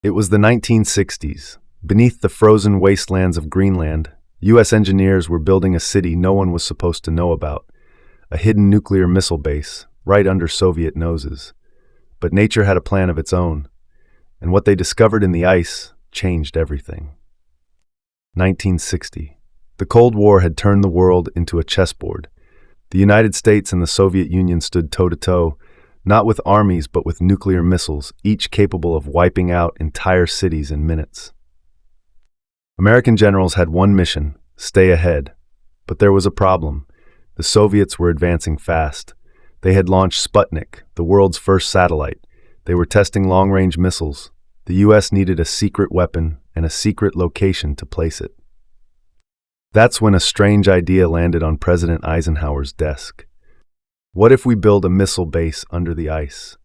It was the 1960s. Beneath the frozen wastelands of Greenland, U.S. engineers were building a city no one was supposed to know about, a hidden nuclear missile base, right under Soviet noses. But nature had a plan of its own, and what they discovered in the ice changed everything. 1960. The Cold War had turned the world into a chessboard. The United States and the Soviet Union stood toe-to-toe, not with armies but with nuclear missiles, each capable of wiping out entire cities in minutes. American generals had one mission: stay ahead. But there was a problem. The Soviets were advancing fast. They had launched Sputnik, the world's first satellite. They were testing long-range missiles. The U.S. needed a secret weapon and a secret location to place it. That's when a strange idea landed on President Eisenhower's desk. What if we build a missile base under the ice?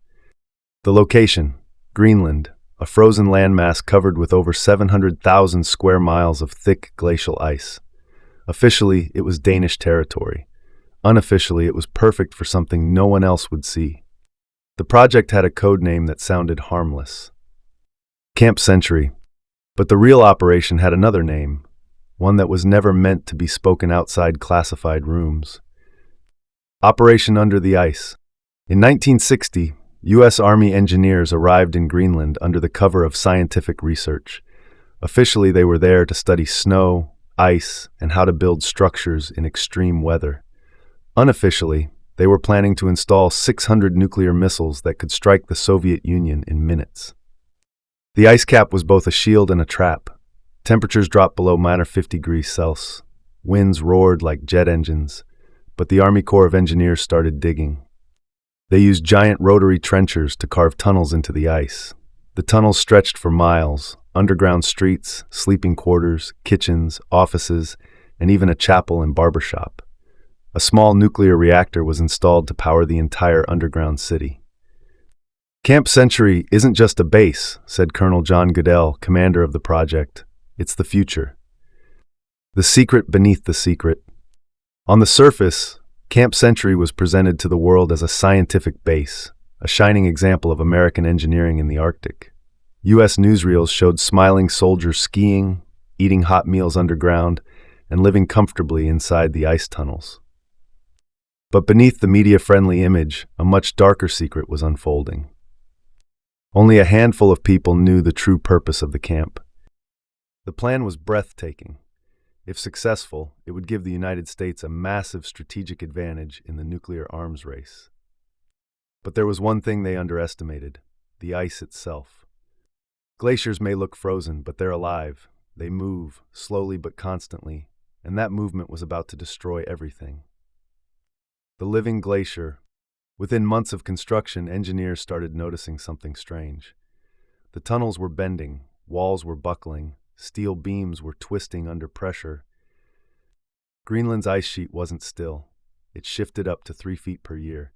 The location: Greenland, a frozen landmass covered with over 700,000 square miles of thick glacial ice. Officially, it was Danish territory. Unofficially, it was perfect for something no one else would see. The project had a code name that sounded harmless: Camp Century. But the real operation had another name, one that was never meant to be spoken outside classified rooms. Operation Under the Ice. In 1960, U.S. Army engineers arrived in Greenland under the cover of scientific research. Officially, they were there to study snow, ice, and how to build structures in extreme weather. Unofficially, they were planning to install 600 nuclear missiles that could strike the Soviet Union in minutes. The ice cap was both a shield and a trap. Temperatures dropped below -50°C. Winds roared like jet engines. But the Army Corps of Engineers started digging. They used giant rotary trenchers to carve tunnels into the ice. The tunnels stretched for miles: underground streets, sleeping quarters, kitchens, offices, and even a chapel and barbershop. A small nuclear reactor was installed to power the entire underground city. Camp Century isn't just a base, said Colonel John Goodell, commander of the project. It's the future. The secret beneath the secret. On the surface, Camp Century was presented to the world as a scientific base, a shining example of American engineering in the Arctic. U.S. newsreels showed smiling soldiers skiing, eating hot meals underground, and living comfortably inside the ice tunnels. But beneath the media-friendly image, a much darker secret was unfolding. Only a handful of people knew the true purpose of the camp. The plan was breathtaking. If successful, it would give the United States a massive strategic advantage in the nuclear arms race. But there was one thing they underestimated: the ice itself. Glaciers may look frozen, but they're alive. They move, slowly but constantly, and that movement was about to destroy everything. The living glacier. Within months of construction, engineers started noticing something strange. The tunnels were bending, walls were buckling, steel beams were twisting under pressure. Greenland's ice sheet wasn't still. It shifted up to 3 feet per year.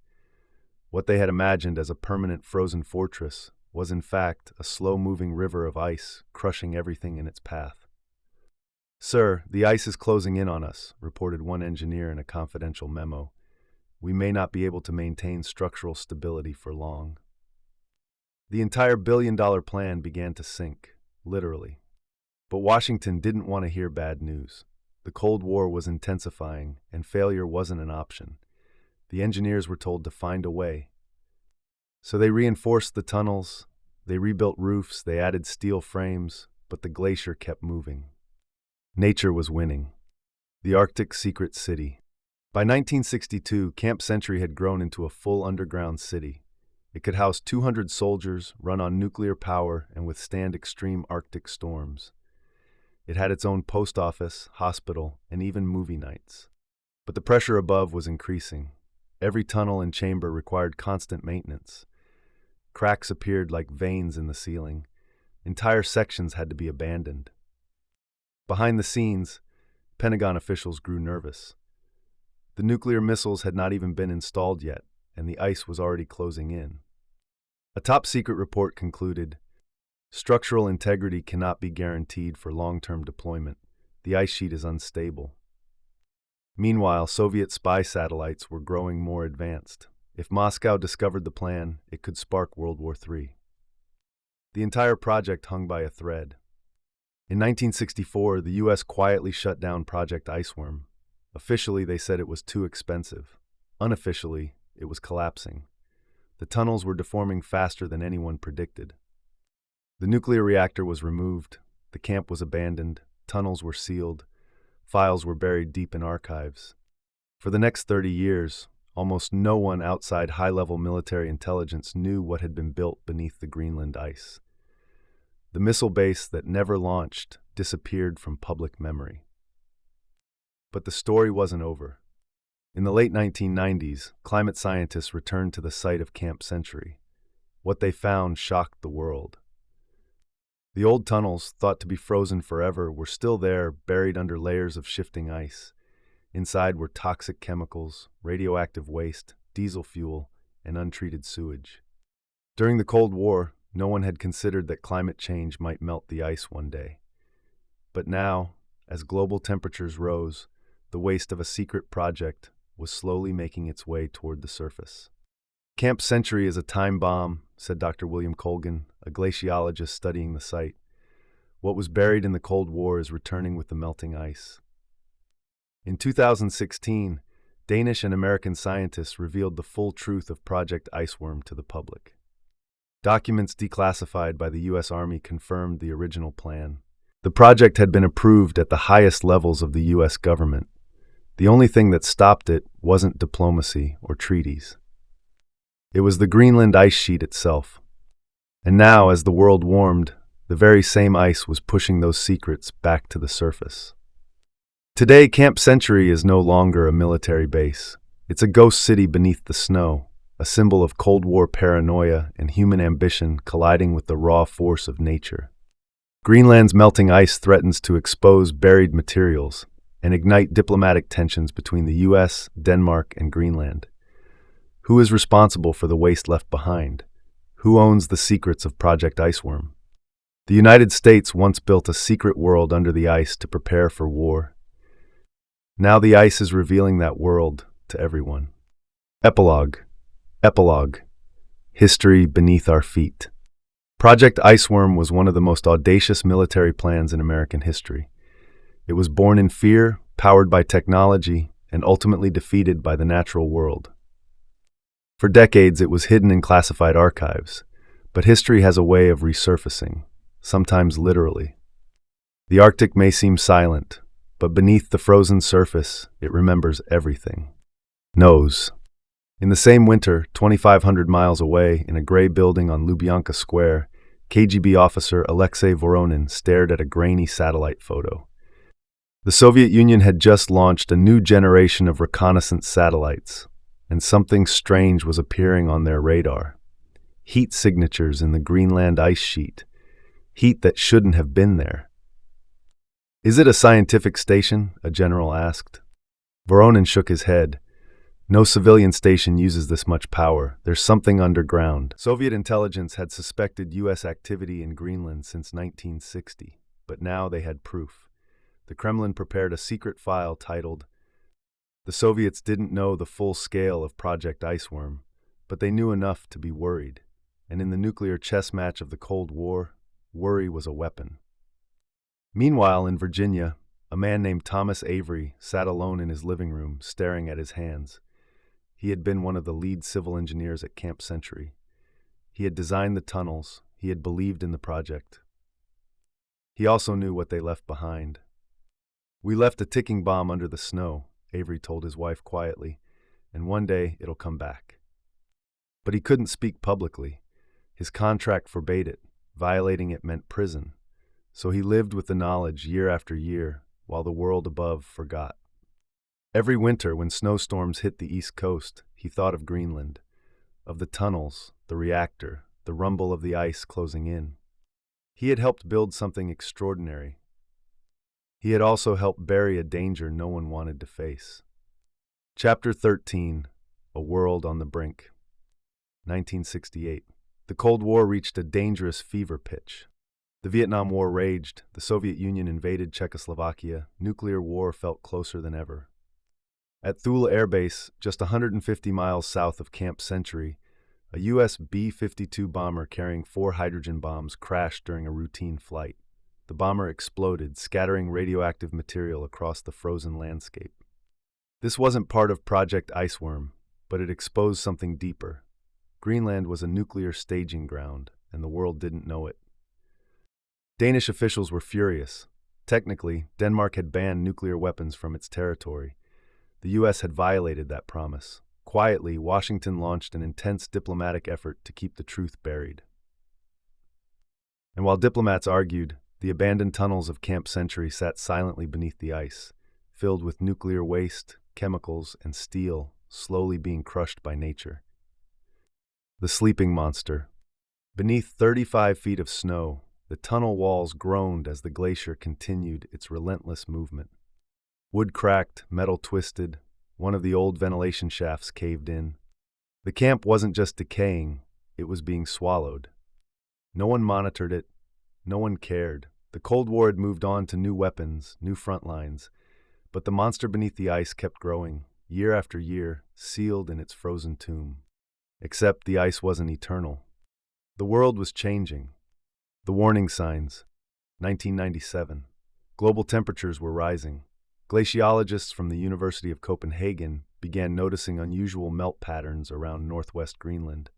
What they had imagined as a permanent frozen fortress was in fact a slow-moving river of ice, crushing everything in its path. "Sir, the ice is closing in on us," reported one engineer in a confidential memo. "We may not be able to maintain structural stability for long." The entire billion-dollar plan began to sink, literally. But Washington didn't want to hear bad news. The Cold War was intensifying, and failure wasn't an option. The engineers were told to find a way. So they reinforced the tunnels, they rebuilt roofs, they added steel frames, but the glacier kept moving. Nature was winning. The Arctic secret city. By 1962, Camp Century had grown into a full underground city. It could house 200 soldiers, run on nuclear power, and withstand extreme Arctic storms. It had its own post office, hospital, and even movie nights. But the pressure above was increasing. Every tunnel and chamber required constant maintenance. Cracks appeared like veins in the ceiling. Entire sections had to be abandoned. Behind the scenes, Pentagon officials grew nervous. The nuclear missiles had not even been installed yet, and the ice was already closing in. A top-secret report concluded, "Structural integrity cannot be guaranteed for long-term deployment. The ice sheet is unstable." Meanwhile, Soviet spy satellites were growing more advanced. If Moscow discovered the plan, it could spark World War III. The entire project hung by a thread. In 1964, the U.S. quietly shut down Project Iceworm. Officially, they said it was too expensive. Unofficially, it was collapsing. The tunnels were deforming faster than anyone predicted. The nuclear reactor was removed, the camp was abandoned, tunnels were sealed, files were buried deep in archives. For the next 30 years, almost no one outside high-level military intelligence knew what had been built beneath the Greenland ice. The missile base that never launched disappeared from public memory. But the story wasn't over. In the late 1990s, climate scientists returned to the site of Camp Century. What they found shocked the world. The old tunnels, thought to be frozen forever, were still there, buried under layers of shifting ice. Inside were toxic chemicals, radioactive waste, diesel fuel, and untreated sewage. During the Cold War, no one had considered that climate change might melt the ice one day. But now, as global temperatures rose, the waste of a secret project was slowly making its way toward the surface. Camp Century is a time bomb, said Dr. William Colgan, a glaciologist studying the site. What was buried in the Cold War is returning with the melting ice. In 2016, Danish and American scientists revealed the full truth of Project Iceworm to the public. Documents declassified by the U.S. Army confirmed the original plan. The project had been approved at the highest levels of the U.S. government. The only thing that stopped it wasn't diplomacy or treaties. It was the Greenland ice sheet itself. And now, as the world warmed, the very same ice was pushing those secrets back to the surface. Today, Camp Century is no longer a military base. It's a ghost city beneath the snow, a symbol of Cold War paranoia and human ambition colliding with the raw force of nature. Greenland's melting ice threatens to expose buried materials and ignite diplomatic tensions between the U.S., Denmark, and Greenland. Who is responsible for the waste left behind? Who owns the secrets of Project Iceworm? The United States once built a secret world under the ice to prepare for war. Now the ice is revealing that world to everyone. Epilogue. Epilogue. History beneath our feet. Project Iceworm was one of the most audacious military plans in American history. It was born in fear, powered by technology, and ultimately defeated by the natural world. For decades, it was hidden in classified archives, but history has a way of resurfacing, sometimes literally. The Arctic may seem silent, but beneath the frozen surface, it remembers everything. Knows. In the same winter, 2,500 miles away, in a gray building on Lubyanka Square, KGB officer Alexei Voronin stared at a grainy satellite photo. The Soviet Union had just launched a new generation of reconnaissance satellites, and something strange was appearing on their radar. Heat signatures in the Greenland ice sheet. Heat that shouldn't have been there. "Is it a scientific station?" a general asked. Voronin shook his head. "No civilian station uses this much power. There's something underground." Soviet intelligence had suspected U.S. activity in Greenland since 1960, but now they had proof. The Kremlin prepared a secret file titled, "The Soviets didn't know the full scale of Project Iceworm, but they knew enough to be worried." And in the nuclear chess match of the Cold War, worry was a weapon. Meanwhile, in Virginia, a man named Thomas Avery sat alone in his living room, staring at his hands. He had been one of the lead civil engineers at Camp Century. He had designed the tunnels. He had believed in the project. He also knew what they left behind. "We left a ticking bomb under the snow," Avery told his wife quietly, "and one day it'll come back." But he couldn't speak publicly. His contract forbade it. Violating it meant prison. So he lived with the knowledge year after year, while the world above forgot. Every winter, when snowstorms hit the East Coast, he thought of Greenland, of the tunnels, the reactor, the rumble of the ice closing in. He had helped build something extraordinary. He had also helped bury a danger no one wanted to face. Chapter 13, A World on the Brink. 1968. The Cold War reached a dangerous fever pitch. The Vietnam War raged, the Soviet Union invaded Czechoslovakia, nuclear war felt closer than ever. At Thule Air Base, just 150 miles south of Camp Century, A U.S. B-52 bomber carrying 4 hydrogen bombs crashed during a routine flight. The bomber exploded, scattering radioactive material across the frozen landscape. This wasn't part of Project Iceworm, but it exposed something deeper. Greenland was a nuclear staging ground, and the world didn't know it. Danish officials were furious. Technically, Denmark had banned nuclear weapons from its territory. The U.S. had violated that promise. Quietly, Washington launched an intense diplomatic effort to keep the truth buried. And while diplomats argued, the abandoned tunnels of Camp Century sat silently beneath the ice, filled with nuclear waste, chemicals, and steel, slowly being crushed by nature. The sleeping monster. Beneath 35 feet of snow, the tunnel walls groaned as the glacier continued its relentless movement. Wood cracked, metal twisted, one of the old ventilation shafts caved in. The camp wasn't just decaying, it was being swallowed. No one monitored it, no one cared. The Cold War had moved on to new weapons, new front lines, but the monster beneath the ice kept growing, year after year, sealed in its frozen tomb. Except the ice wasn't eternal. The world was changing. The warning signs. 1997. Global temperatures were rising. Glaciologists from the University of Copenhagen began noticing unusual melt patterns around northwest Greenland.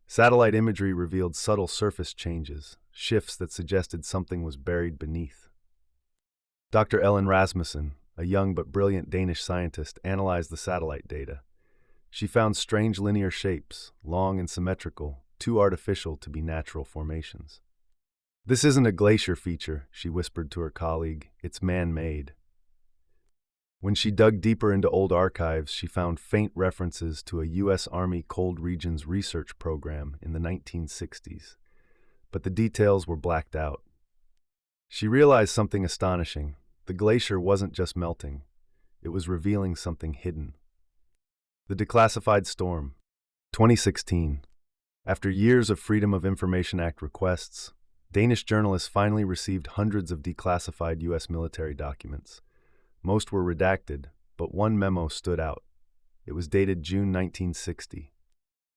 Satellite imagery revealed subtle surface changes, shifts that suggested something was buried beneath. Dr. Ellen Rasmussen, a young but brilliant Danish scientist, analyzed the satellite data. She found strange linear shapes, long and symmetrical, too artificial to be natural formations. "This isn't a glacier feature," she whispered to her colleague. "It's man-made." When she dug deeper into old archives, she found faint references to a U.S. Army Cold Regions research program in the 1960s, but the details were blacked out. She realized something astonishing. The glacier wasn't just melting, it was revealing something hidden. The Declassified Storm. 2016. After years of Freedom of Information Act requests, Danish journalists finally received hundreds of declassified U.S. military documents. Most were redacted, but one memo stood out. It was dated June 1960.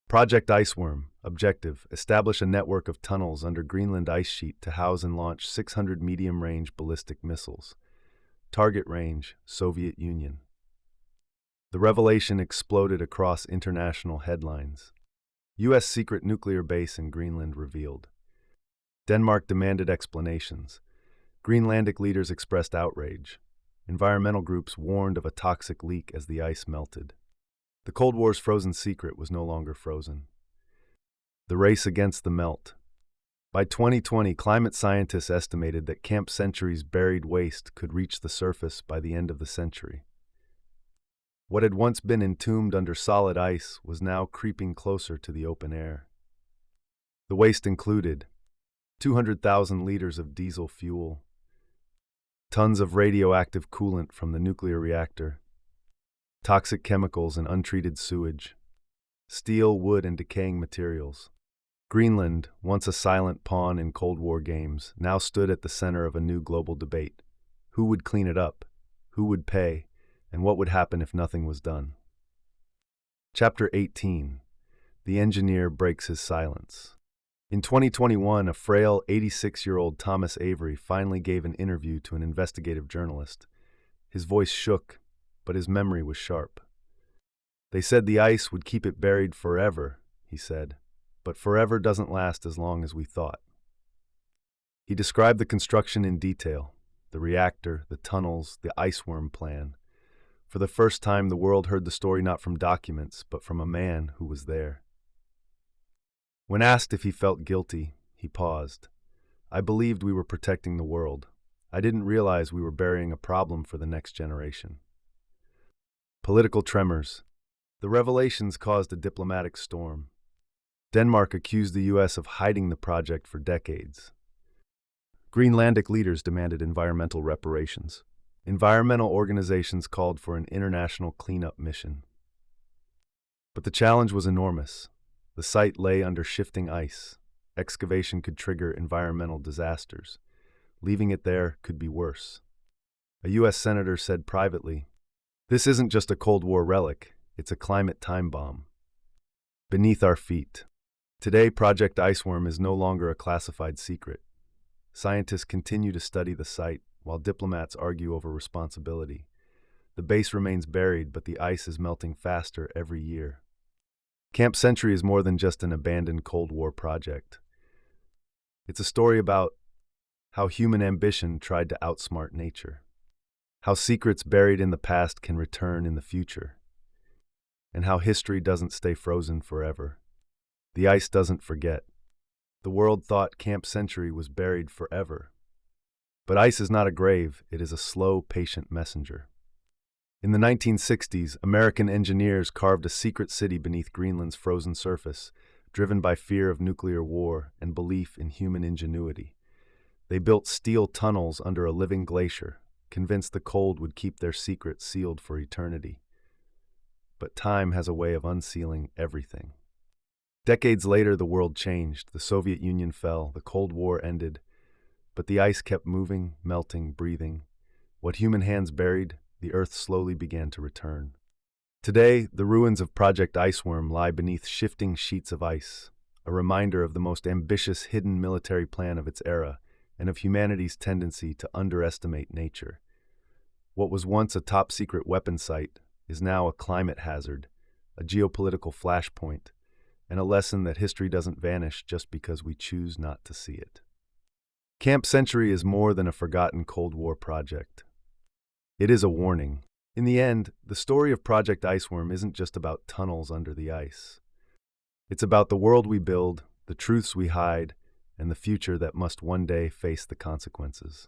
Project Iceworm. Objective: establish a network of tunnels under Greenland ice sheet to house and launch 600 medium-range ballistic missiles. Target range: Soviet Union. The revelation exploded across international headlines. U.S. secret nuclear base in Greenland revealed. Denmark demanded explanations. Greenlandic leaders expressed outrage. Environmental groups warned of a toxic leak as the ice melted. The Cold War's frozen secret was no longer frozen. The race against the melt. By 2020, climate scientists estimated that Camp Century's buried waste could reach the surface by the end of the century. What had once been entombed under solid ice was now creeping closer to the open air. The waste included 200,000 liters of diesel fuel, tons of radioactive coolant from the nuclear reactor, toxic chemicals and untreated sewage, steel, wood, and decaying materials. Greenland, once a silent pawn in Cold War games, now stood at the center of a new global debate. Who would clean it up? Who would pay? And what would happen if nothing was done? Chapter 18. The Engineer Breaks His Silence. In 2021, a frail 86-year-old Thomas Avery finally gave an interview to an investigative journalist. His voice shook, but his memory was sharp. "They said the ice would keep it buried forever," he said, "but forever doesn't last as long as we thought." He described the construction in detail, the reactor, the tunnels, the Iceworm plan. For the first time, the world heard the story not from documents, but from a man who was there. When asked if he felt guilty, he paused. "I believed we were protecting the world. I didn't realize we were burying a problem for the next generation." Political tremors. The revelations caused a diplomatic storm. Denmark accused the U.S. of hiding the project for decades. Greenlandic leaders demanded environmental reparations. Environmental organizations called for an international cleanup mission. But the challenge was enormous. The site lay under shifting ice. Excavation could trigger environmental disasters. Leaving it there could be worse. A U.S. senator said privately, "This isn't just a Cold War relic, it's a climate time bomb." beneath our feet. Today, Project Iceworm is no longer a classified secret. Scientists continue to study the site, while diplomats argue over responsibility. The base remains buried, but the ice is melting faster every year. Camp Century is more than just an abandoned Cold War project. It's a story about how human ambition tried to outsmart nature, how secrets buried in the past can return in the future, and how history doesn't stay frozen forever. The ice doesn't forget. The world thought Camp Century was buried forever. But ice is not a grave, it is a slow, patient messenger. In the 1960s, American engineers carved a secret city beneath Greenland's frozen surface, driven by fear of nuclear war and belief in human ingenuity. They built steel tunnels under a living glacier, convinced the cold would keep their secret sealed for eternity. But time has a way of unsealing everything. Decades later, the world changed. The Soviet Union fell, the Cold War ended, but the ice kept moving, melting, breathing. What human hands buried, the Earth slowly began to return. Today, the ruins of Project Iceworm lie beneath shifting sheets of ice, a reminder of the most ambitious hidden military plan of its era and of humanity's tendency to underestimate nature. What was once a top-secret weapon site is now a climate hazard, a geopolitical flashpoint, and a lesson that history doesn't vanish just because we choose not to see it. Camp Century is more than a forgotten Cold War project. It is a warning. In the end, the story of Project Iceworm isn't just about tunnels under the ice. It's about the world we build, the truths we hide, and the future that must one day face the consequences.